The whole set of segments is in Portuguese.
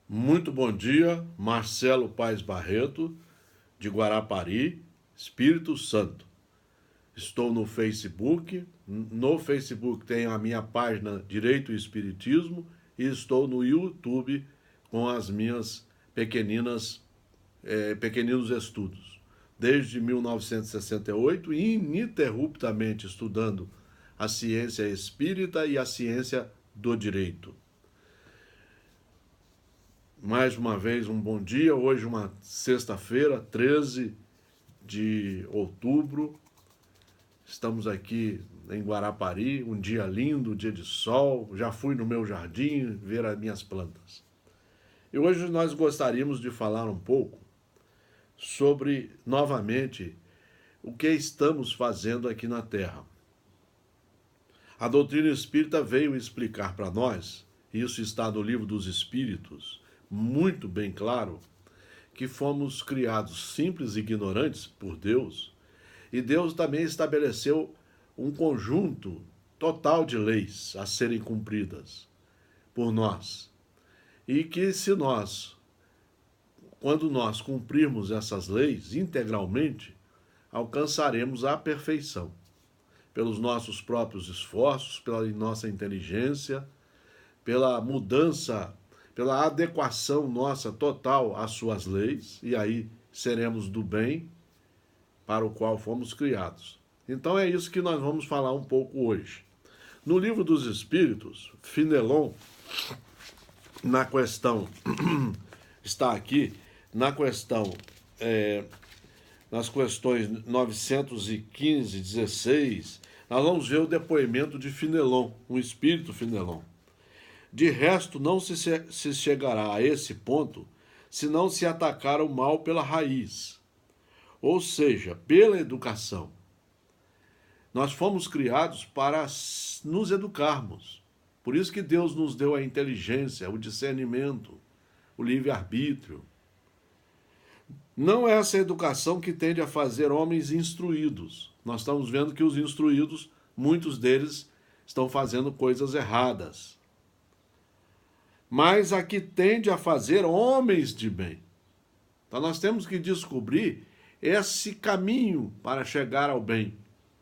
Muito bom dia, Marcelo Paes Barreto, de Guarapari, Espírito Santo. Estou no Facebook. No Facebook tem a minha página Direito e Espiritismo e estou no YouTube com as minhas pequeninos estudos. Desde 1968, ininterruptamente estudando a ciência espírita e a ciência do direito. Mais uma vez, um bom dia. Hoje, uma sexta-feira, 13 de outubro. Estamos aqui em Guarapari, um dia lindo, dia de sol. Já fui no meu jardim ver as minhas plantas. E hoje nós gostaríamos de falar um pouco sobre, novamente, o que estamos fazendo aqui na Terra. A doutrina espírita veio explicar para nós, isso está no Livro dos Espíritos, muito bem claro, que fomos criados simples e ignorantes por Deus, e Deus também estabeleceu um conjunto total de leis a serem cumpridas por nós. E que quando nós cumprirmos essas leis integralmente, alcançaremos a perfeição, pelos nossos próprios esforços, pela nossa inteligência, pela mudança, pela adequação nossa total às suas leis, e aí seremos do bem para o qual fomos criados. Então é isso que nós vamos falar um pouco hoje. No Livro dos Espíritos, Fenelon, na questão, está aqui, nas questões 915, 16, nós vamos ver o depoimento de Fenelon, um espírito Fenelon. De resto, não se chegará a esse ponto se não se atacar o mal pela raiz, ou seja, pela educação. Nós fomos criados para nos educarmos. Por isso que Deus nos deu a inteligência, o discernimento, o livre-arbítrio. Não é essa educação que tende a fazer homens instruídos. Nós estamos vendo que os instruídos, muitos deles, estão fazendo coisas erradas. Mas a que tende a fazer homens de bem. Então nós temos que descobrir esse caminho para chegar ao bem,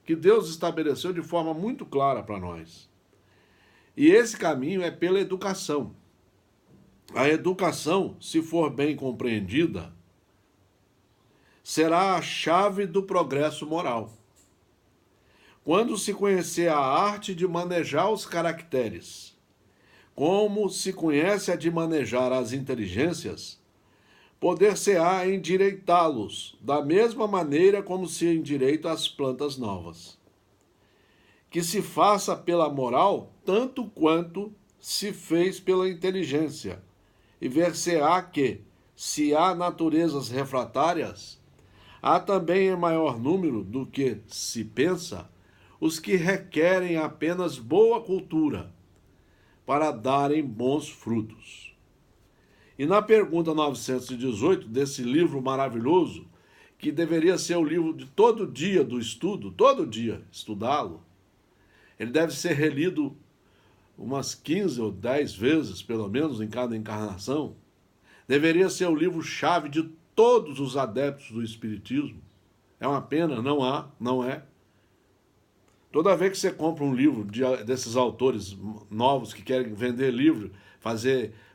que Deus estabeleceu de forma muito clara para nós. E esse caminho é pela educação. A educação, se for bem compreendida, será a chave do progresso moral. Quando se conhecer a arte de manejar os caracteres, como se conhece a de manejar as inteligências, poder-se-á endireitá-los, da mesma maneira como se endireita as plantas novas. Que se faça pela moral tanto quanto se fez pela inteligência, e ver-se-á que, se há naturezas refratárias, há também em maior número do que se pensa os que requerem apenas boa cultura, para darem bons frutos. E na pergunta 918 desse livro maravilhoso, que deveria ser o livro de todo dia do estudo, todo dia estudá-lo, ele deve ser relido umas 15 ou 10 vezes, pelo menos, em cada encarnação. Deveria ser o livro-chave de todos os adeptos do Espiritismo. É uma pena, não é. Toda vez que você compra um livro desses autores novos que querem vender livro,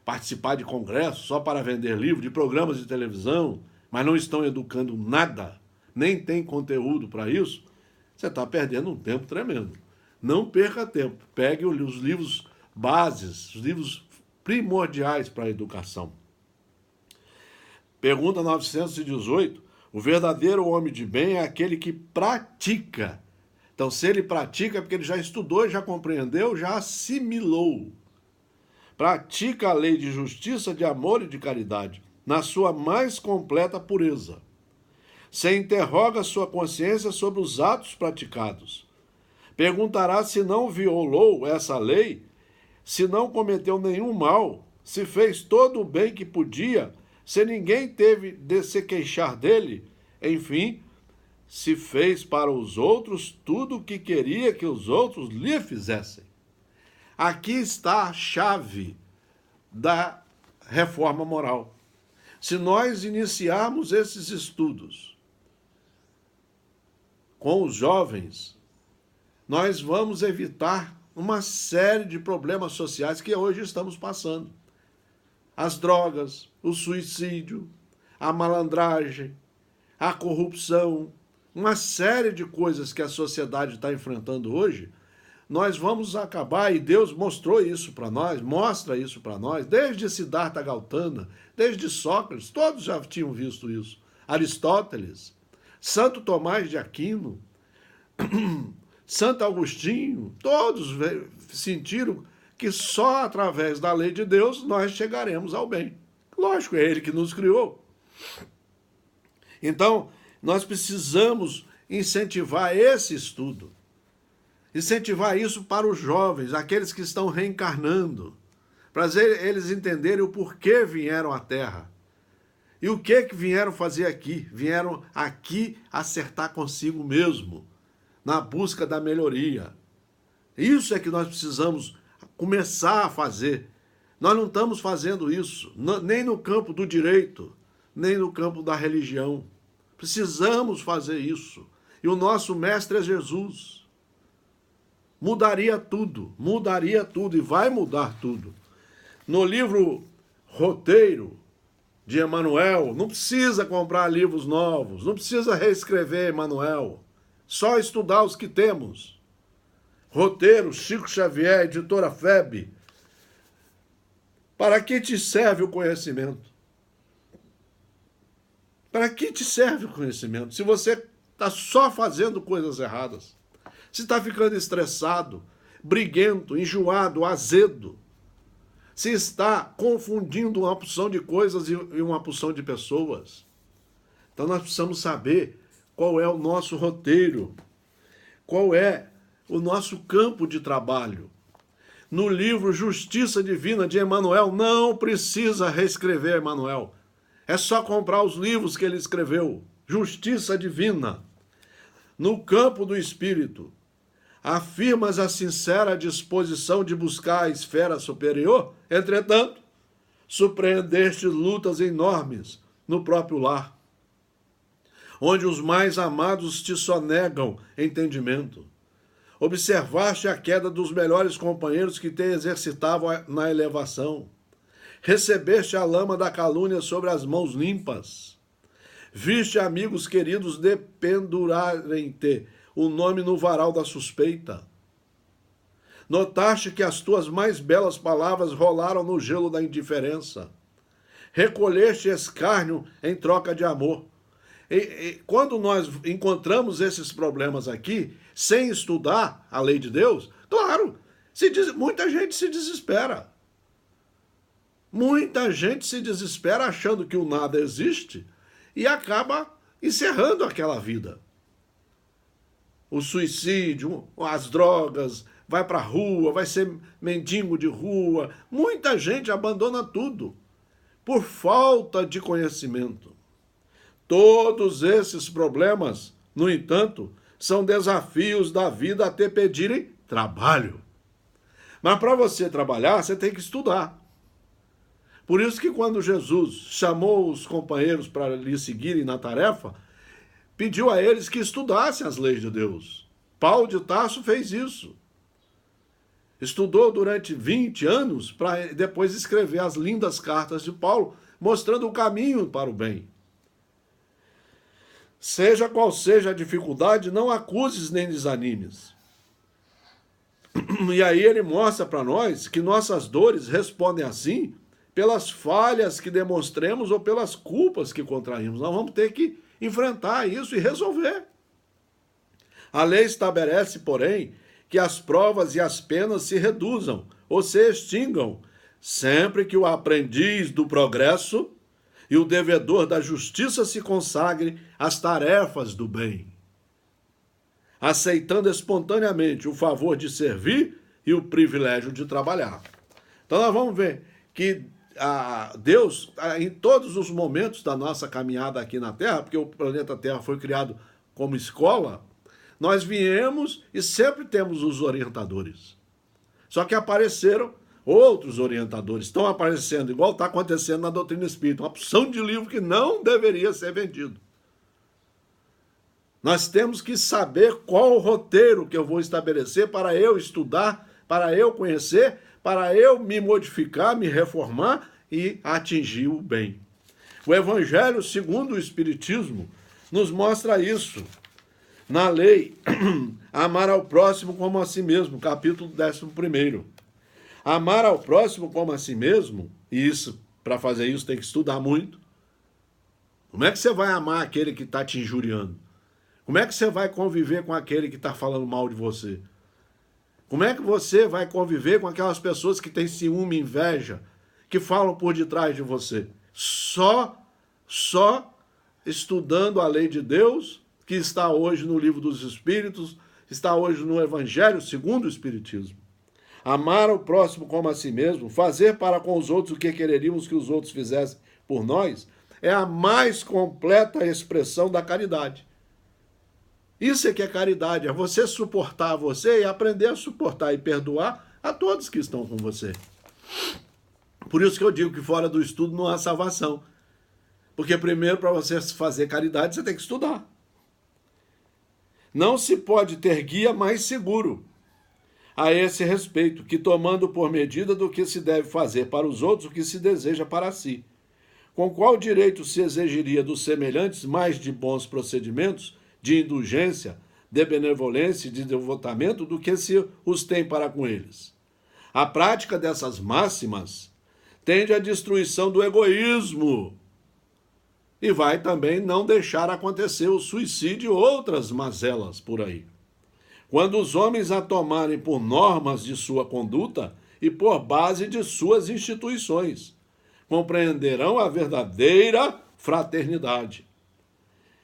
participar de congressos só para vender livro, de programas de televisão, mas não estão educando nada, nem tem conteúdo para isso, você está perdendo um tempo tremendo. Não perca tempo. Pegue os livros bases, os livros primordiais para a educação. Pergunta 918. O verdadeiro homem de bem é aquele que pratica. Então, se ele pratica, é porque ele já estudou, já compreendeu, já assimilou. Pratica a lei de justiça, de amor e de caridade, na sua mais completa pureza. Se interroga sua consciência sobre os atos praticados. Perguntará se não violou essa lei, se não cometeu nenhum mal, se fez todo o bem que podia, se ninguém teve de se queixar dele, enfim, se fez para os outros tudo o que queria que os outros lhe fizessem. Aqui está a chave da reforma moral. Se nós iniciarmos esses estudos com os jovens, nós vamos evitar uma série de problemas sociais que hoje estamos passando. As drogas, o suicídio, a malandragem, a corrupção, uma série de coisas que a sociedade está enfrentando hoje, nós vamos acabar, e Deus mostrou isso para nós, mostra isso para nós, desde Siddhartha Gautama, desde Sócrates, todos já tinham visto isso. Aristóteles, Santo Tomás de Aquino, Santo Agostinho, todos sentiram que só através da lei de Deus nós chegaremos ao bem. Lógico, é Ele que nos criou. Então, nós precisamos incentivar esse estudo. Incentivar isso para os jovens, aqueles que estão reencarnando, para eles entenderem o porquê vieram à Terra. E o que vieram fazer aqui? Vieram aqui acertar consigo mesmo, na busca da melhoria. Isso é que nós precisamos começar a fazer. Nós não estamos fazendo isso, nem no campo do direito, nem no campo da religião. Precisamos fazer isso. E o nosso mestre é Jesus. Mudaria tudo e vai mudar tudo. No livro Roteiro de Emmanuel, não precisa comprar livros novos, não precisa reescrever Emmanuel, só estudar os que temos. Roteiro, Chico Xavier, editora FEB. Para que te serve o conhecimento? Para que te serve o conhecimento? Se você está só fazendo coisas erradas, se está ficando estressado, briguento, enjoado, azedo, se está confundindo uma porção de coisas e uma porção de pessoas. Então nós precisamos saber qual é o nosso roteiro, qual é o nosso campo de trabalho. No livro Justiça Divina de Emmanuel, não precisa reescrever Emmanuel. É só comprar os livros que ele escreveu. Justiça Divina. No campo do espírito, afirmas a sincera disposição de buscar a esfera superior, entretanto, surpreendeste lutas enormes no próprio lar, onde os mais amados te sonegam entendimento. Observaste a queda dos melhores companheiros que te exercitavam na elevação. Recebeste a lama da calúnia sobre as mãos limpas. Viste amigos queridos dependurarem-te o nome no varal da suspeita. Notaste que as tuas mais belas palavras rolaram no gelo da indiferença. Recolheste escárnio em troca de amor. E quando nós encontramos esses problemas aqui, sem estudar a lei de Deus, claro, muita gente se desespera. Muita gente se desespera achando que o nada existe e acaba encerrando aquela vida. O suicídio, as drogas, vai para a rua, vai ser mendigo de rua. Muita gente abandona tudo por falta de conhecimento. Todos esses problemas, no entanto, são desafios da vida a te pedirem trabalho. Mas para você trabalhar, você tem que estudar. Por isso que quando Jesus chamou os companheiros para lhe seguirem na tarefa, pediu a eles que estudassem as leis de Deus. Paulo de Tarso fez isso. Estudou durante 20 anos para depois escrever as lindas cartas de Paulo, mostrando o caminho para o bem. Seja qual seja a dificuldade, não acuses nem desanimes. E aí ele mostra para nós que nossas dores respondem assim pelas falhas que demonstremos ou pelas culpas que contraímos. Nós vamos ter que enfrentar isso e resolver. A lei estabelece, porém, que as provas e as penas se reduzam ou se extingam, sempre que o aprendiz do progresso e o devedor da justiça se consagre às tarefas do bem, aceitando espontaneamente o favor de servir e o privilégio de trabalhar. Então nós vamos ver que Deus, em todos os momentos da nossa caminhada aqui na Terra, porque o planeta Terra foi criado como escola, nós viemos e sempre temos os orientadores. Só que apareceram Outros orientadores estão aparecendo, igual está acontecendo na doutrina espírita, uma porção de livro que não deveria ser vendido. Nós temos que saber qual o roteiro que eu vou estabelecer para eu estudar, para eu conhecer, para eu me modificar, me reformar e atingir o bem. O Evangelho segundo o Espiritismo nos mostra isso. Na lei, amar ao próximo como a si mesmo, capítulo 11. Amar ao próximo como a si mesmo, e isso, para fazer isso, tem que estudar muito. Como é que você vai amar aquele que está te injuriando? Como é que você vai conviver com aquele que está falando mal de você? Como é que você vai conviver com aquelas pessoas que têm ciúme, inveja, que falam por detrás de você? Só estudando a lei de Deus, que está hoje no Livro dos Espíritos, está hoje no Evangelho segundo o Espiritismo. Amar o próximo como a si mesmo, fazer para com os outros o que quereríamos que os outros fizessem por nós, é a mais completa expressão da caridade. Isso é que é caridade, é você suportar você e aprender a suportar e perdoar a todos que estão com você. Por isso que eu digo que fora do estudo não há salvação. Porque primeiro, para você fazer caridade, você tem que estudar. Não se pode ter guia mais seguro a esse respeito, que tomando por medida do que se deve fazer para os outros o que se deseja para si. Com qual direito se exigiria dos semelhantes mais de bons procedimentos, de indulgência, de benevolência e de devotamento do que se os tem para com eles? A prática dessas máximas tende à destruição do egoísmo e vai também não deixar acontecer o suicídio e outras mazelas por aí. Quando os homens a tomarem por normas de sua conduta e por base de suas instituições, compreenderão a verdadeira fraternidade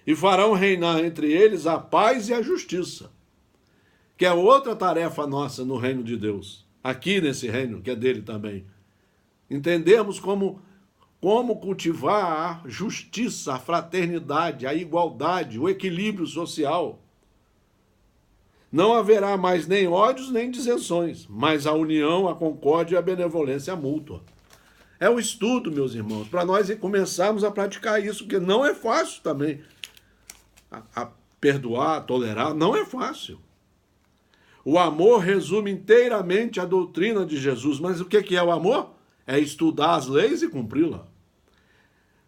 e farão reinar entre eles a paz e a justiça, que é outra tarefa nossa no reino de Deus, aqui nesse reino que é dele também. Entendemos como cultivar a justiça, a fraternidade, a igualdade, o equilíbrio social. Não haverá mais nem ódios nem disenções, mas a união, a concórdia e a benevolência mútua. É o estudo, meus irmãos, para nós começarmos a praticar isso, porque não é fácil também. A perdoar, a tolerar, não é fácil. O amor resume inteiramente a doutrina de Jesus, mas o que é o amor? É estudar as leis e cumpri-la.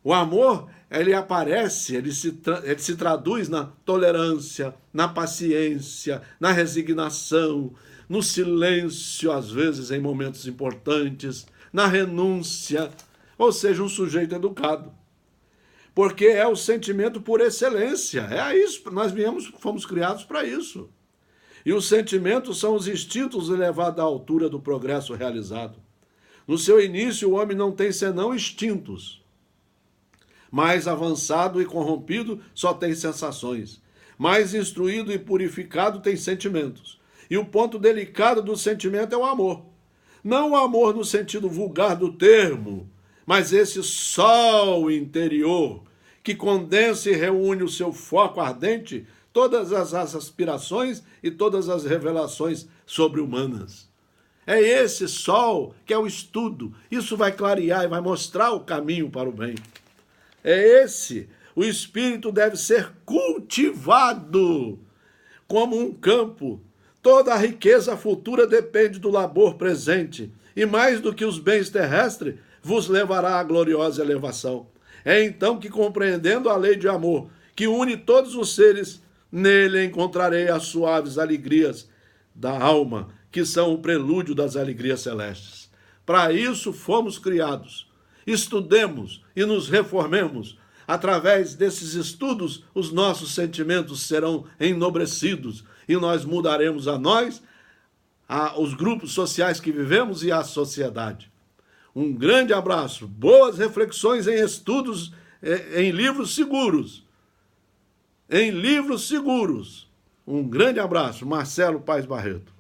O amor, ele aparece, ele se traduz na tolerância, na paciência, na resignação, no silêncio, às vezes em momentos importantes, na renúncia, ou seja, um sujeito educado. Porque é o sentimento por excelência, é isso, nós fomos criados para isso. E os sentimentos são os instintos elevados à altura do progresso realizado. No seu início, o homem não tem senão instintos. Mais avançado e corrompido só tem sensações. Mais instruído e purificado tem sentimentos. E o ponto delicado do sentimento é o amor. Não o amor no sentido vulgar do termo, mas esse sol interior que condensa e reúne o seu foco ardente todas as aspirações e todas as revelações sobre-humanas. É esse sol que é o estudo. Isso vai clarear e vai mostrar o caminho para o bem. É esse. O espírito deve ser cultivado como um campo. Toda a riqueza futura depende do labor presente. E mais do que os bens terrestres, vos levará à gloriosa elevação. É então que, compreendendo a lei de amor, que une todos os seres, nele encontrarei as suaves alegrias da alma, que são o prelúdio das alegrias celestes. Para isso fomos criados. Estudemos e nos reformemos. Através desses estudos, os nossos sentimentos serão enobrecidos e nós mudaremos a nós, os grupos sociais que vivemos e a sociedade. Um grande abraço, boas reflexões em estudos, em livros seguros. Em livros seguros. Um grande abraço, Marcelo Paes Barreto.